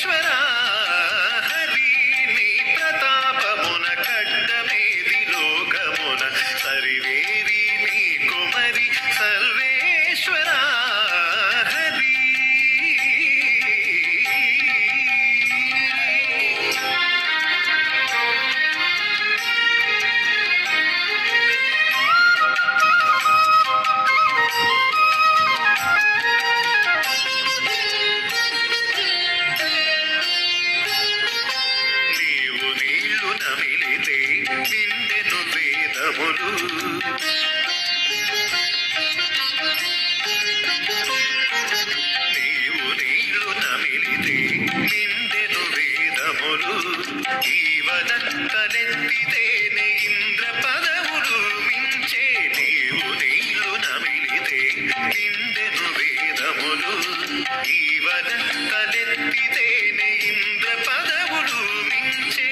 సర్వేశ్వరా హరి నీ ప్రతాపమున కడ్డమేది లోకమున సరివేరి నీ కుమరి సర్వేశ్వరా హరి నమిలితే నిండెను వేదములు నీవు నీళ్లు నమిలితే నిండెను వేదములు ఈవన తలెత్తితేనే ఇంద్ర పదవులు మించే నీవు నీళ్లు నమిలితే నిండెను వేదములు ఈవన తలెత్తితేనే ఇంద్ర పదవులు మించే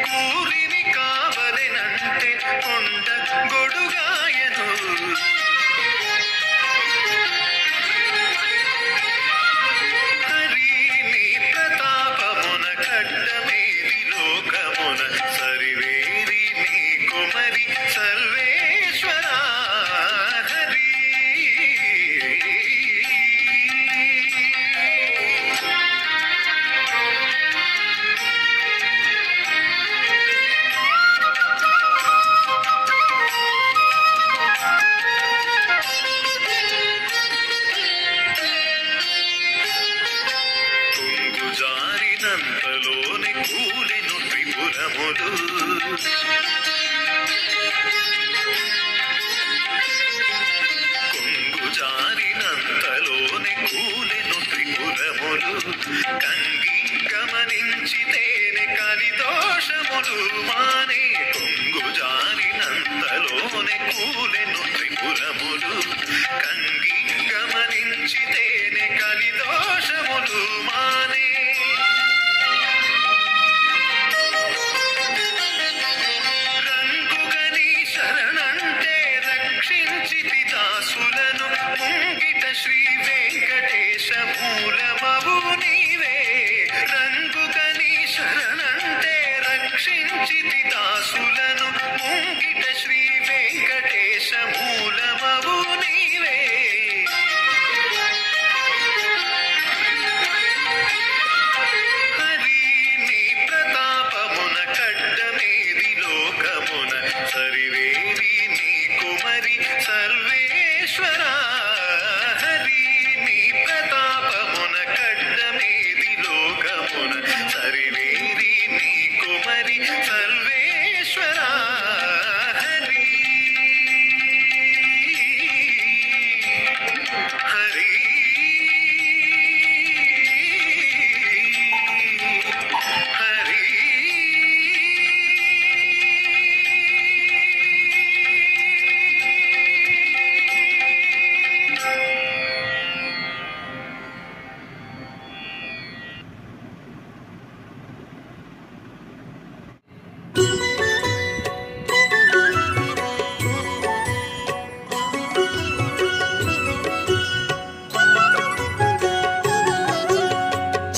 కూరిమి కావలెనంటే కొండ గొడుగాయను హరి నీ ప్రతాపమున కడ్డమేది లోకమున సరివేరి నీ కుమరి సర్వేశ్వరా హరి జారినంతలోని కూలెను త్రిపురములు కొంగు జారినంతలోని కూలెను త్రిపురములు కంగి గమనించితేనే కలిదోషములు మానే కొంగు జారినంతలోని కూలెను త్రిపురములు కంగి గమనించితేనే కలిదోషములు మానే శ్రీ వెంకటేశ మూలమవు నీవే రంగుగని శరణంటే రక్షించితి దాసులను ముంగిట శ్రీ వెంకటేశ మూలమవు నీవే హరి నీ ప్రతాపమున కడ్డమేది లోకమున సరివేరి నీ కుమరి సర్వేశ్వరా సరివేరి నీ కుమరి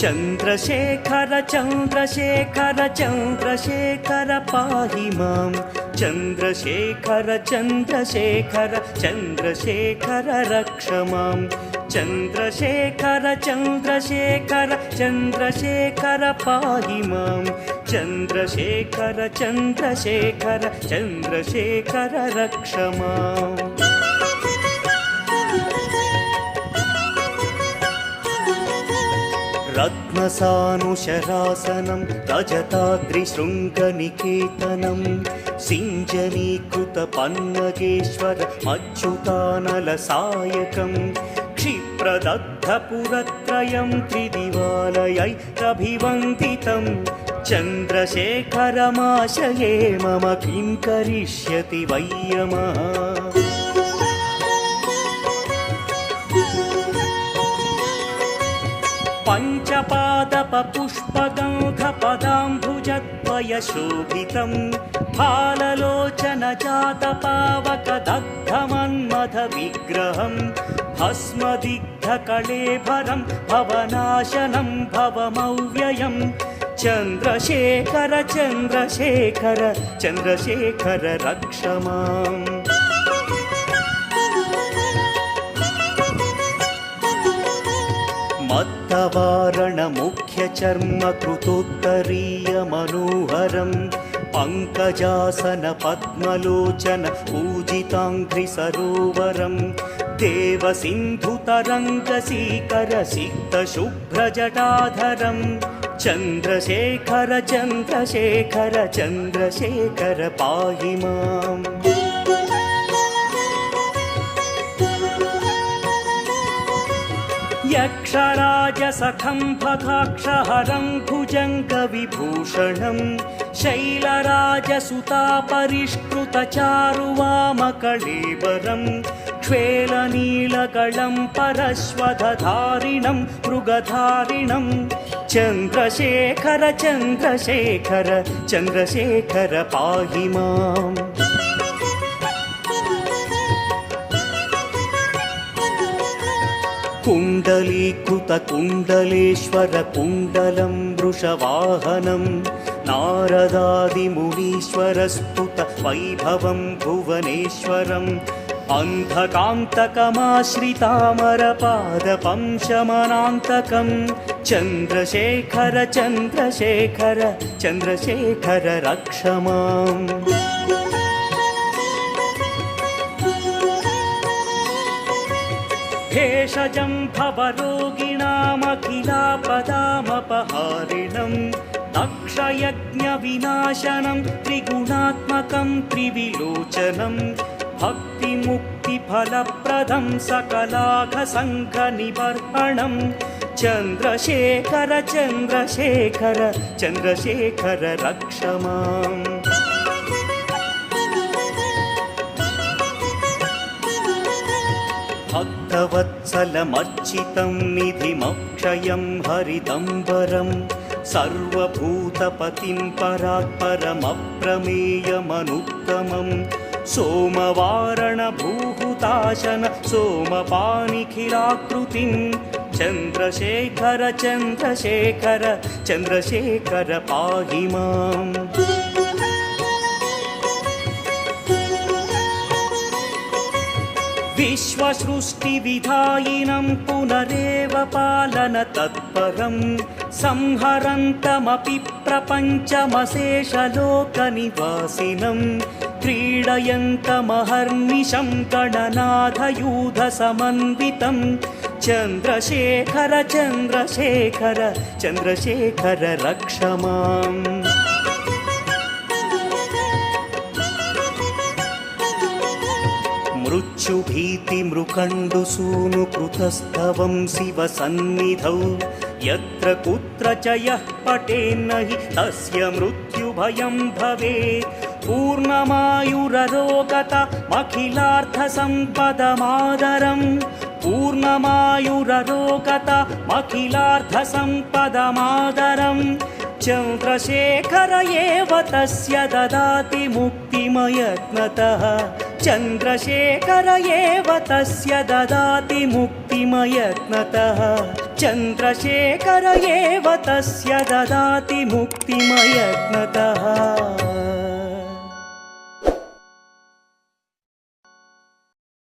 चन्द्रशेखर चन्द्रशेखर चन्द्रशेखर पाहि मां चन्द्रशेखर चन्द्रशेखर चन्द्रशेखर रक्ष मां चन्द्रशेखर चन्द्रशेखर चन्द्रशेखर पाहि मां चन्द्रशेखर चन्द्रशेखर चन्द्रशेखर रक्ष माम् रत्नसानुशरासनं रजताद्रिशृङ्गनिकेतनं सिञ्जनीकृतपन्नगेश्वर मच्युतानलसायकं क्षिप्रदग्धपुरत्रयं त्रिदिवालयैरभिवन्दितं चन्द्रशेखरमाशये मम किं करिष्यति वै यमः पञ्चपादपपुष्पगन्धपदाम्बुजद्वयशोभितं फाललोचनजातपावकदग्धमन्मथविग्रहं भस्मदिग्धकळेभरं भवनाशनं भवमव्ययं चन्द्रशेखर चन्द्रशेखर चन्द्रशेखर रक्ष माम् मत्तवारणमुख्यचर्मकृतोत्तरीयमनोहरं पङ्कजासन पद्मलोचन पूजिताङ्घ्रिसरोवरं देवसिन्धुतरङ्गसीकरसिक्तशुभ्रजटाधरं चन्द्रशेखर चन्द्रशेखर चन्द्रशेखर पाहि माम् यक्षराजसखं भगाक्षहरं भुजङ्गविभूषणं शैलराजसुतापरिष्कृतचारुवामकळेबरं क्ष्वेलनीलगलं परश्वधधारिणं मृगधारिणं चन्द्रशेखर चन्द्रशेखर चन्द्रशेखर पाहि माम् कुण्डलीकृतकुण्डलेश्वर कुण्डलं वृषवाहनं नारदादिमुनीश्वरस्तुत वैभवं भुवनेश्वरम् अन्धकान्तकमाश्रितामरपादपं शमनान्तकं चन्द्रशेखर चन्द्रशेखर चन्द्रशेखर रक्ष माम् भेषजं भवरोगिणामखिलापदामपहारिणं दक्षयज्ञविनाशनं त्रिगुणात्मकं त्रिविलोचनं भक्तिमुक्तिफलप्रदं सकलाघसङ्घनिबर्हणं चन्द्रशेखर चन्द्रशेखर चन्द्रशेखर रक्ष माम् भक्तवत्सलमर्चितं निधिमक्षयं हरिदम्बरं सर्वभूतपतिं परात्परमप्रमेयमनुत्तमं सोमवारणभूहुताशन सोमपानिखिलाकृतिं चन्द्रशेखर चन्द्रशेखर चन्द्रशेखर पाहि माम् विश्वसृष्टिविधायिनं पुनरेव पालनतत्परं संहरन्तमपि प्रपञ्चमशेषलोकनिवासिनं क्रीडयन्तमहर्निशं गणनाथयूधसमन्वितं चन्द्रशेखर चन्द्रशेखर चन्द्रशेखर रक्ष माम् मृत्युभीतिमृकण्डुसूनुकृतस्तवं शिवसन्निधौ यत्र कुत्र च यः पठेन्न हि तस्य मृत्युभयं भवेत् पूर्णमायुररोगतमखिलार्थसम्पदमादरं पूर्णमायुररोगतमखिलार्थसम्पदमादरं चन्द्रशेखर एव तस्य ददाति मुक्तिमयत्नतः चन्द्रशेखर एव तस्य ददाति मुक्तिमयत्नतः चन्द्रशेखर एव तस्य ददाति मुक्तिमयत्नतः